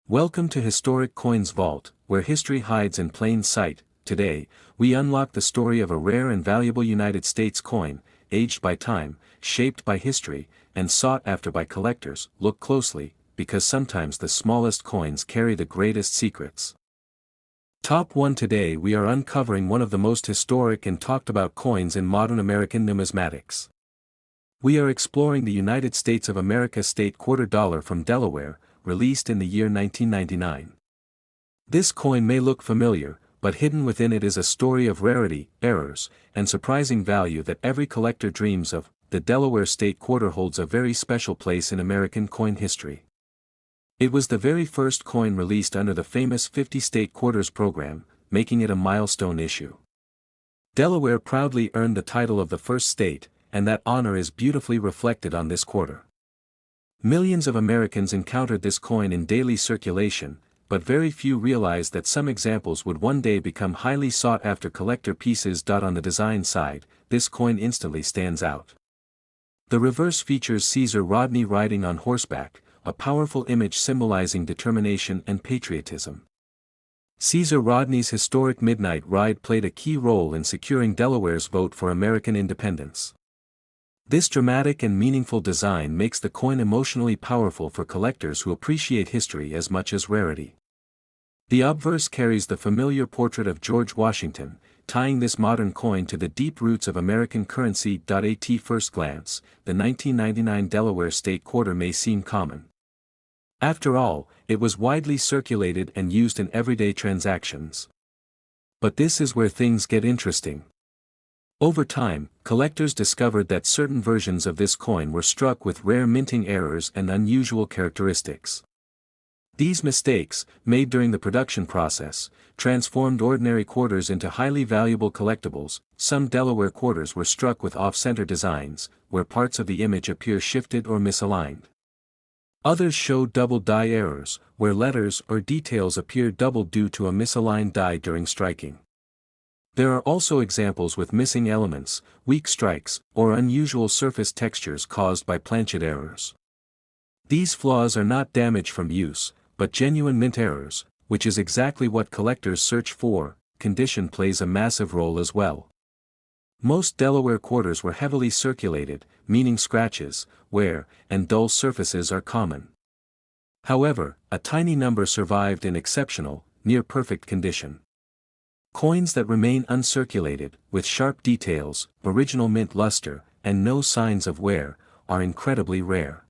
Welcome to Historic Coins Vault, where history hides in plain sight. Today, we unlock the story of a rare and valuable United States coin, aged by time, shaped by history, and sought after by collectors. Look closely, because sometimes the smallest coins carry the greatest secrets. Top 1. Today we are uncovering one of the most historic and talked about coins in modern American numismatics. We are exploring the United States of America state quarter dollar from Delaware, released in the year 1999. This coin may look familiar, but hidden within it is a story of rarity, errors, and surprising value that every collector dreams of. The Delaware state quarter holds a very special place in American coin history. It was the very first coin released under the famous 50 state quarters program, making it a milestone issue. Delaware proudly earned the title of the first state, and that honor is beautifully reflected on this quarter. Millions of Americans encountered this coin in daily circulation, but very few realized that some examples would one day become highly sought-after collector pieces. On the design side, this coin instantly stands out. The reverse features Caesar Rodney riding on horseback, a powerful image symbolizing determination and patriotism. Caesar Rodney's historic midnight ride played a key role in securing Delaware's vote for American independence. This dramatic and meaningful design makes the coin emotionally powerful for collectors who appreciate history as much as rarity. The obverse carries the familiar portrait of George Washington, tying this modern coin to the deep roots of American currency. At first glance, the 1999 Delaware state quarter may seem common. After all, it was widely circulated and used in everyday transactions. But this is where things get interesting. Over time, collectors discovered that certain versions of this coin were struck with rare minting errors and unusual characteristics. These mistakes, made during the production process, transformed ordinary quarters into highly valuable collectibles. Some Delaware quarters were struck with off-center designs, where parts of the image appear shifted or misaligned. Others showed double die errors, where letters or details appear doubled due to a misaligned die during striking. There are also examples with missing elements, weak strikes, or unusual surface textures caused by planchet errors. These flaws are not damage from use, but genuine mint errors, which is exactly what collectors search for. Condition plays a massive role as well. Most Delaware quarters were heavily circulated, meaning scratches, wear, and dull surfaces are common. However, a tiny number survived in exceptional, near-perfect condition. Coins that remain uncirculated, with sharp details, original mint luster, and no signs of wear, are incredibly rare.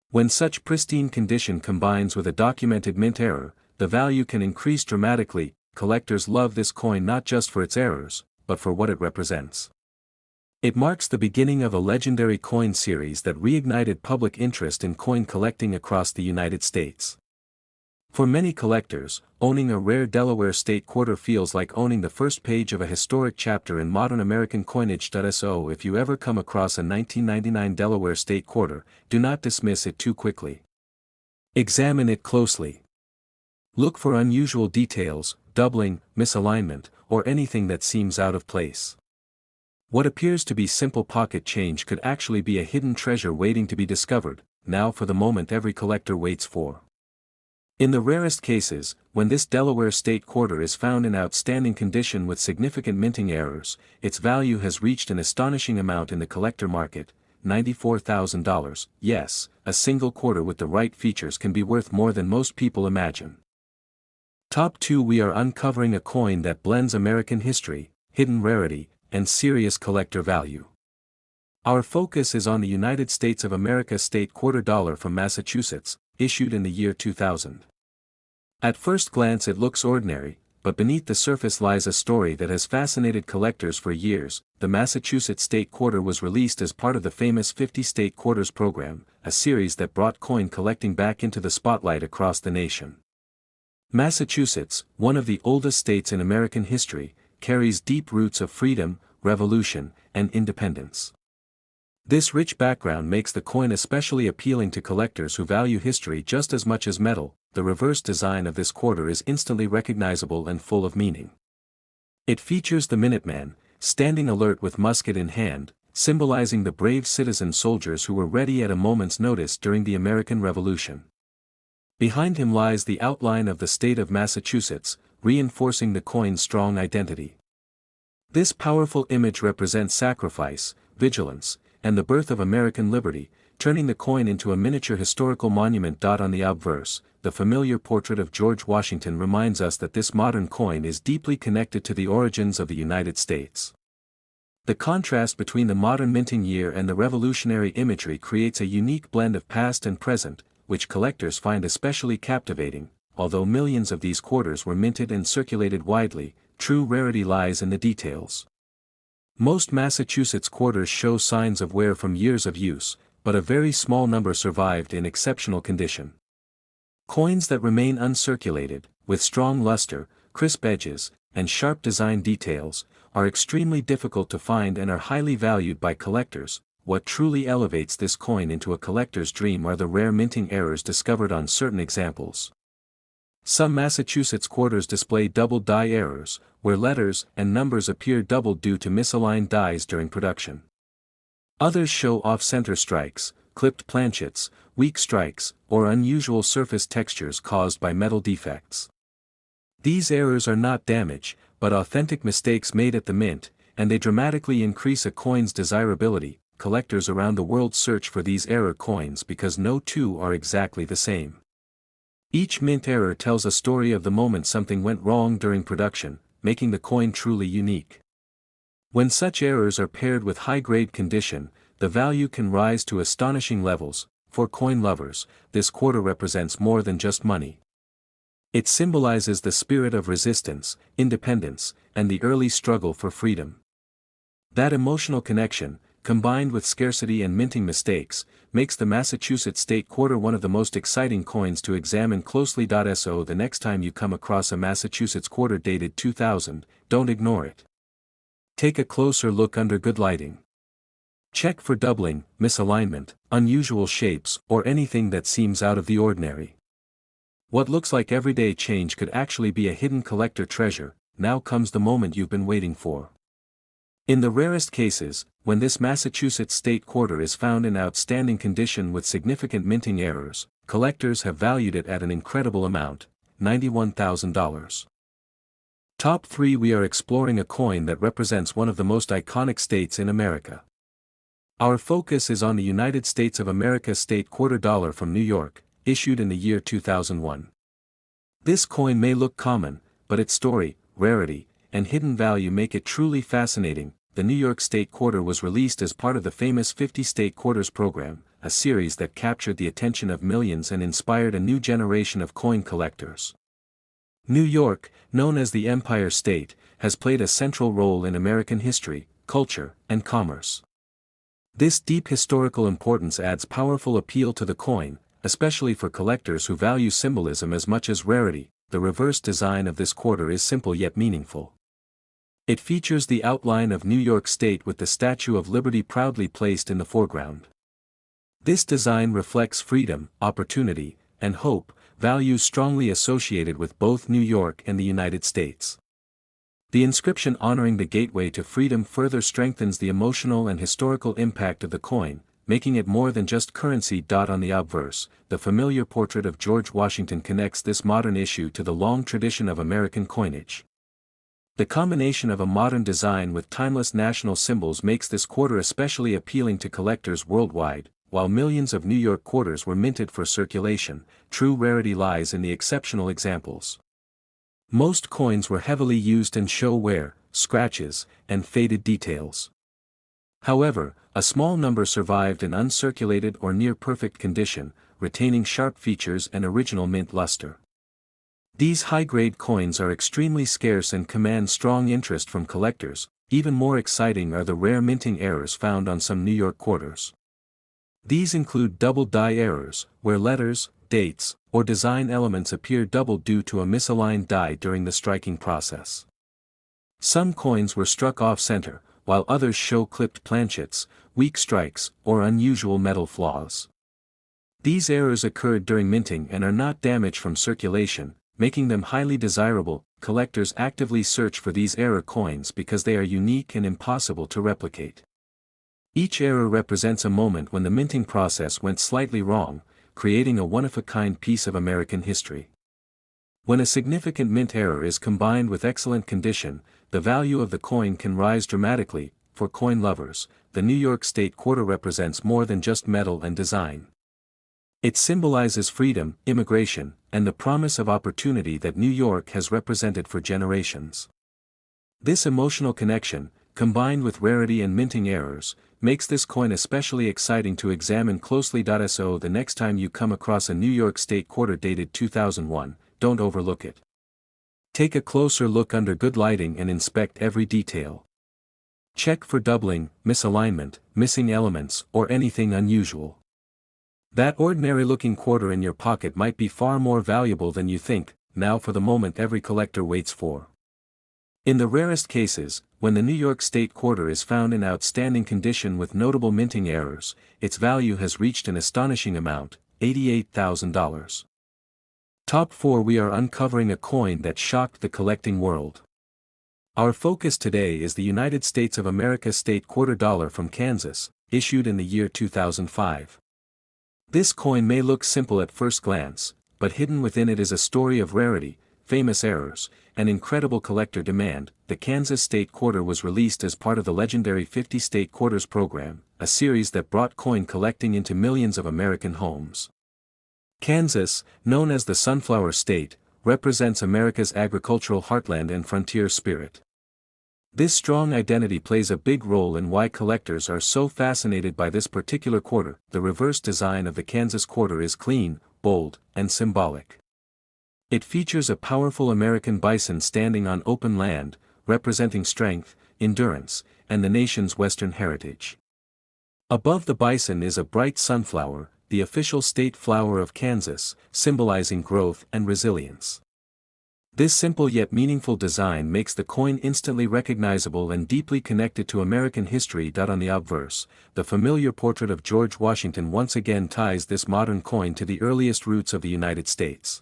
When such pristine condition combines with a documented mint error, the value can increase dramatically. Collectors love this coin not just for its errors, but for what it represents. It marks the beginning of a legendary coin series that reignited public interest in coin collecting across the United States. For many collectors, owning a rare Delaware state quarter feels like owning the first page of a historic chapter in modern American coinage. So if you ever come across a 1999 Delaware state quarter, do not dismiss it too quickly. Examine it closely. Look for unusual details, doubling, misalignment, or anything that seems out of place. What appears to be simple pocket change could actually be a hidden treasure waiting to be discovered. Now for the moment every collector waits for. In the rarest cases, when this Delaware state quarter is found in outstanding condition with significant minting errors, its value has reached an astonishing amount in the collector market, $94,000. Yes, a single quarter with the right features can be worth more than most people imagine. Top 2. We are uncovering a coin that blends American history, hidden rarity, and serious collector value. Our focus is on the United States of America state quarter dollar from Massachusetts, issued in the year 2000. At first glance it looks ordinary, but beneath the surface lies a story that has fascinated collectors for years. The Massachusetts state quarter was released as part of the famous 50 state quarters program, a series that brought coin collecting back into the spotlight across the nation. Massachusetts, one of the oldest states in American history, carries deep roots of freedom, revolution, and independence. This rich background makes the coin especially appealing to collectors who value history just as much as metal. The reverse design of this quarter is instantly recognizable and full of meaning. It features the Minuteman, standing alert with musket in hand, symbolizing the brave citizen soldiers who were ready at a moment's notice during the American Revolution. Behind him lies the outline of the state of Massachusetts, reinforcing the coin's strong identity. This powerful image represents sacrifice, vigilance, and the birth of American liberty, turning the coin into a miniature historical monument. On the obverse, the familiar portrait of George Washington reminds us that this modern coin is deeply connected to the origins of the United States. The contrast between the modern minting year and the revolutionary imagery creates a unique blend of past and present, which collectors find especially captivating. Although millions of these quarters were minted and circulated widely, true rarity lies in the details. Most Massachusetts quarters show signs of wear from years of use, but a very small number survived in exceptional condition. Coins that remain uncirculated, with strong luster, crisp edges, and sharp design details, are extremely difficult to find and are highly valued by collectors. What truly elevates this coin into a collector's dream are the rare minting errors discovered on certain examples. Some Massachusetts quarters display double die errors, where letters and numbers appear doubled due to misaligned dies during production. Others show off-center strikes, clipped planchets, weak strikes, or unusual surface textures caused by metal defects. These errors are not damage, but authentic mistakes made at the mint, and they dramatically increase a coin's desirability. Collectors around the world search for these error coins because no two are exactly the same. Each mint error tells a story of the moment something went wrong during production, making the coin truly unique. When such errors are paired with high-grade condition, the value can rise to astonishing levels. For coin lovers, this quarter represents more than just money. It symbolizes the spirit of resistance, independence, and the early struggle for freedom. That emotional connection, combined with scarcity and minting mistakes, makes the Massachusetts State Quarter one of the most exciting coins to examine closely. So the next time you come across a Massachusetts quarter dated 2000, don't ignore it. Take a closer look under good lighting. Check for doubling, misalignment, unusual shapes, or anything that seems out of the ordinary. What looks like everyday change could actually be a hidden collector treasure. Now comes the moment you've been waiting for. In the rarest cases, when this Massachusetts State Quarter is found in outstanding condition with significant minting errors, collectors have valued it at an incredible amount, $91,000. Top 3. We are exploring a coin that represents one of the most iconic states in America. Our focus is on the United States of America State Quarter dollar from New York, issued in the year 2001. This coin may look common, but its story, rarity, and hidden value make it truly fascinating. The New York State Quarter was released as part of the famous 50 State Quarters program, a series that captured the attention of millions and inspired a new generation of coin collectors. New York, known as the Empire State, has played a central role in American history, culture, and commerce. This deep historical importance adds powerful appeal to the coin, especially for collectors who value symbolism as much as rarity. The reverse design of this quarter is simple yet meaningful. It features the outline of New York State with the Statue of Liberty proudly placed in the foreground. This design reflects freedom, opportunity, and hope, values strongly associated with both New York and the United States. The inscription honoring the gateway to freedom further strengthens the emotional and historical impact of the coin, making it more than just currency. On the obverse, the familiar portrait of George Washington connects this modern issue to the long tradition of American coinage. The combination of a modern design with timeless national symbols makes this quarter especially appealing to collectors worldwide. While millions of New York quarters were minted for circulation, true rarity lies in the exceptional examples. Most coins were heavily used and show wear, scratches, and faded details. However, a small number survived in uncirculated or near-perfect condition, retaining sharp features and original mint luster. These high-grade coins are extremely scarce and command strong interest from collectors. Even more exciting are the rare minting errors found on some New York quarters. These include double die errors, where letters, dates, or design elements appear doubled due to a misaligned die during the striking process. Some coins were struck off-center, while others show clipped planchets, weak strikes, or unusual metal flaws. These errors occurred during minting and are not damage from circulation, making them highly desirable. Collectors actively search for these error coins because they are unique and impossible to replicate. Each error represents a moment when the minting process went slightly wrong, creating a one-of-a-kind piece of American history. When a significant mint error is combined with excellent condition, the value of the coin can rise dramatically. For coin lovers, the New York State Quarter represents more than just metal and design. It symbolizes freedom, immigration, and the promise of opportunity that New York has represented for generations. This emotional connection, combined with rarity and minting errors, makes this coin especially exciting to examine closely. So the next time you come across a New York State Quarter dated 2001, don't overlook it. Take a closer look under good lighting and inspect every detail. Check for doubling, misalignment, missing elements, or anything unusual. That ordinary-looking quarter in your pocket might be far more valuable than you think. Now for the moment every collector waits for. In the rarest cases, when the New York State Quarter is found in outstanding condition with notable minting errors, its value has reached an astonishing amount, $88,000. Top 4. We are uncovering a coin that shocked the collecting world. Our focus today is the United States of America State Quarter dollar from Kansas, issued in the year 2005. This coin may look simple at first glance, but hidden within it is a story of rarity, famous errors, and incredible collector demand. The Kansas State Quarter was released as part of the legendary 50 State Quarters program, a series that brought coin collecting into millions of American homes. Kansas, known as the Sunflower State, represents America's agricultural heartland and frontier spirit. This strong identity plays a big role in why collectors are so fascinated by this particular quarter. The reverse design of the Kansas Quarter is clean, bold, and symbolic. It features a powerful American bison standing on open land, representing strength, endurance, and the nation's western heritage. Above the bison is a bright sunflower, the official state flower of Kansas, symbolizing growth and resilience. This simple yet meaningful design makes the coin instantly recognizable and deeply connected to American history. On the obverse, the familiar portrait of George Washington once again ties this modern coin to the earliest roots of the United States.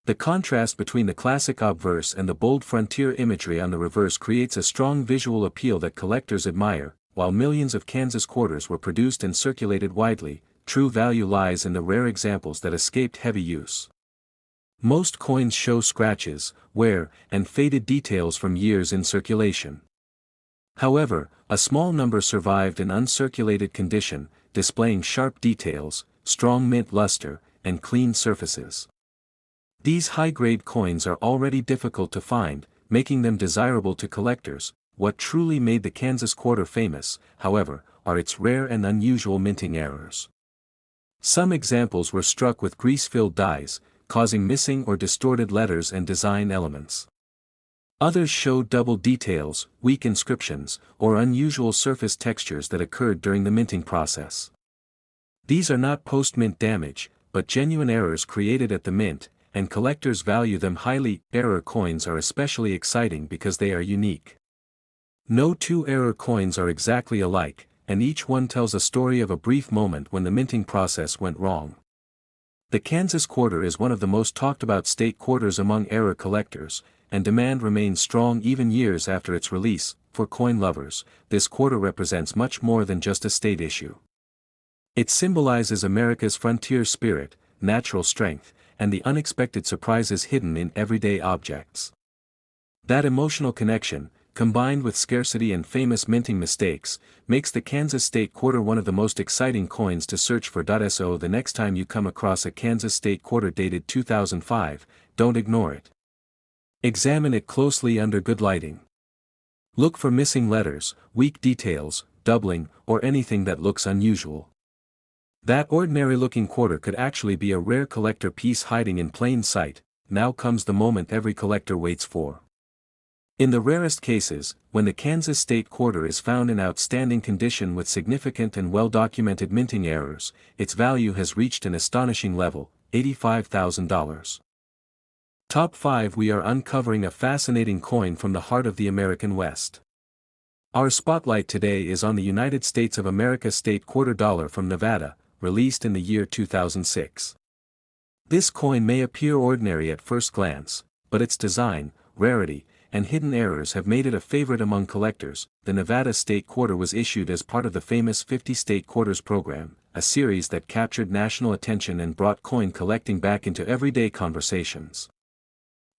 The contrast between the classic obverse and the bold frontier imagery on the reverse creates a strong visual appeal that collectors admire. While millions of Kansas quarters were produced and circulated widely, true value lies in the rare examples that escaped heavy use. Most coins show scratches, wear, and faded details from years in circulation. However, a small number survived in uncirculated condition, displaying sharp details, strong mint luster, and clean surfaces. These high-grade coins are already difficult to find, making them desirable to collectors. What truly made the Kansas Quarter famous, however, are its rare and unusual minting errors. Some examples were struck with grease-filled dies, causing missing or distorted letters and design elements. Others showed double details, weak inscriptions, or unusual surface textures that occurred during the minting process. These are not post-mint damage, but genuine errors created at the mint, and collectors value them highly. Error coins are especially exciting because they are unique. No two error coins are exactly alike, and each one tells a story of a brief moment when the minting process went wrong. The Kansas Quarter is one of the most talked about state quarters among error collectors, and demand remains strong even years after its release. For coin lovers, this quarter represents much more than just a state issue. It symbolizes America's frontier spirit, natural strength, and the unexpected surprises hidden in everyday objects. That emotional connection, combined with scarcity and famous minting mistakes, makes the Kansas State Quarter one of the most exciting coins to search for. So the next time you come across a Kansas State Quarter dated 2005, don't ignore it. Examine it closely under good lighting. Look for missing letters, weak details, doubling, or anything that looks unusual. That ordinary-looking quarter could actually be a rare collector piece hiding in plain sight. Now comes the moment every collector waits for. In the rarest cases, when the Kansas State Quarter is found in outstanding condition with significant and well-documented minting errors, its value has reached an astonishing level, $85,000. Top 5. We are uncovering a fascinating coin from the heart of the American West. Our spotlight today is on the United States of America State Quarter dollar from Nevada, released in the year 2006. This coin may appear ordinary at first glance, but its design, rarity, and hidden errors have made it a favorite among collectors. The Nevada State Quarter was issued as part of the famous 50 State Quarters program, a series that captured national attention and brought coin collecting back into everyday conversations.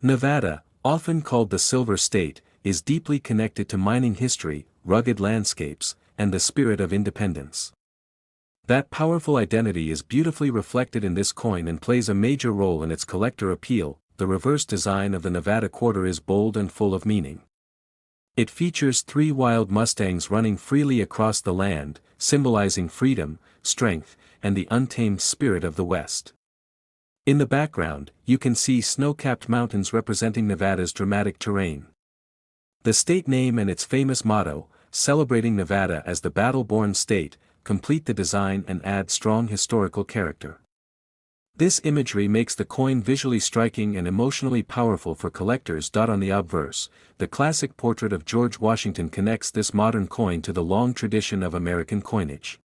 Nevada, often called the Silver State, is deeply connected to mining history, rugged landscapes, and the spirit of independence. That powerful identity is beautifully reflected in this coin and plays a major role in its collector appeal. The reverse design of the Nevada quarter is bold and full of meaning. It features 3 wild Mustangs running freely across the land, symbolizing freedom, strength, and the untamed spirit of the West. In the background, you can see snow-capped mountains representing Nevada's dramatic terrain. The state name and its famous motto, celebrating Nevada as the battle-born state, complete the design and add strong historical character. This imagery makes the coin visually striking and emotionally powerful for collectors. On the obverse, the classic portrait of George Washington connects this modern coin to the long tradition of American coinage.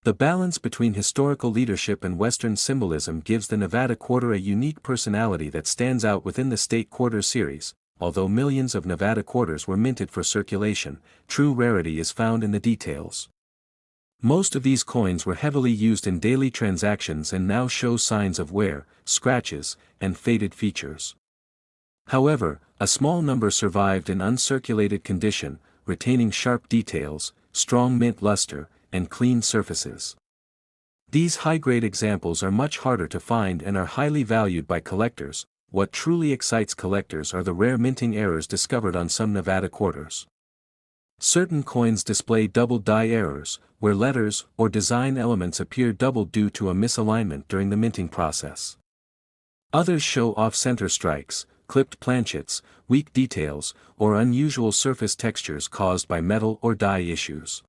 The balance between historical leadership and Western symbolism gives the Nevada quarter a unique personality that stands out within the state quarter series. Although millions of Nevada quarters were minted for circulation, true rarity is found in the details. Most of these coins were heavily used in daily transactions and now show signs of wear, scratches, and faded features. However, a small number survived in uncirculated condition, retaining sharp details, strong mint luster, and clean surfaces. These high-grade examples are much harder to find and are highly valued by collectors. What truly excites collectors are the rare minting errors discovered on some Nevada quarters. Certain coins display double die errors, where letters or design elements appear doubled due to a misalignment during the minting process. Others show off-center strikes, clipped planchets, weak details, or unusual surface textures caused by metal or die issues.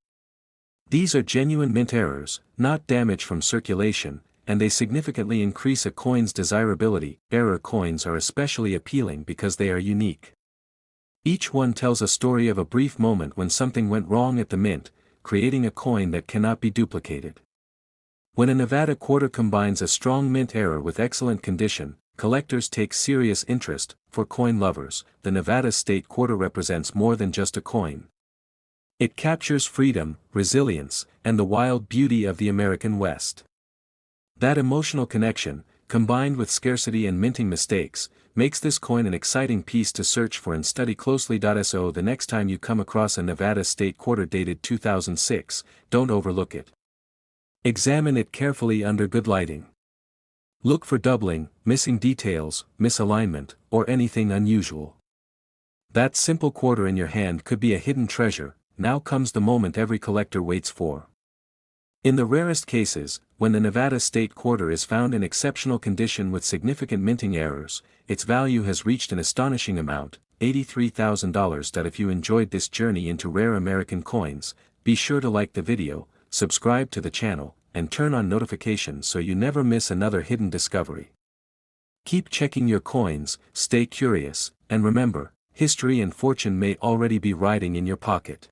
These are genuine mint errors, not damage from circulation, and they significantly increase a coin's desirability. Error coins are especially appealing because they are unique. Each one tells a story of a brief moment when something went wrong at the mint, creating a coin that cannot be duplicated. When a Nevada quarter combines a strong mint error with excellent condition, collectors take serious interest. For coin lovers, the Nevada state quarter represents more than just a coin. It captures freedom, resilience, and the wild beauty of the American West. That emotional connection, combined with scarcity and minting mistakes, makes this coin an exciting piece to search for and study closely. So the next time you come across a Nevada state quarter dated 2006, don't overlook it. Examine it carefully under good lighting. Look for doubling, missing details, misalignment, or anything unusual. That simple quarter in your hand could be a hidden treasure. Now comes the moment every collector waits for. In the rarest cases, when the Nevada state quarter is found in exceptional condition with significant minting errors, its value has reached an astonishing amount, $83,000. If you enjoyed this journey into rare American coins, be sure to like the video, subscribe to the channel, and turn on notifications so you never miss another hidden discovery. Keep checking your coins, stay curious, and remember, history and fortune may already be riding in your pocket.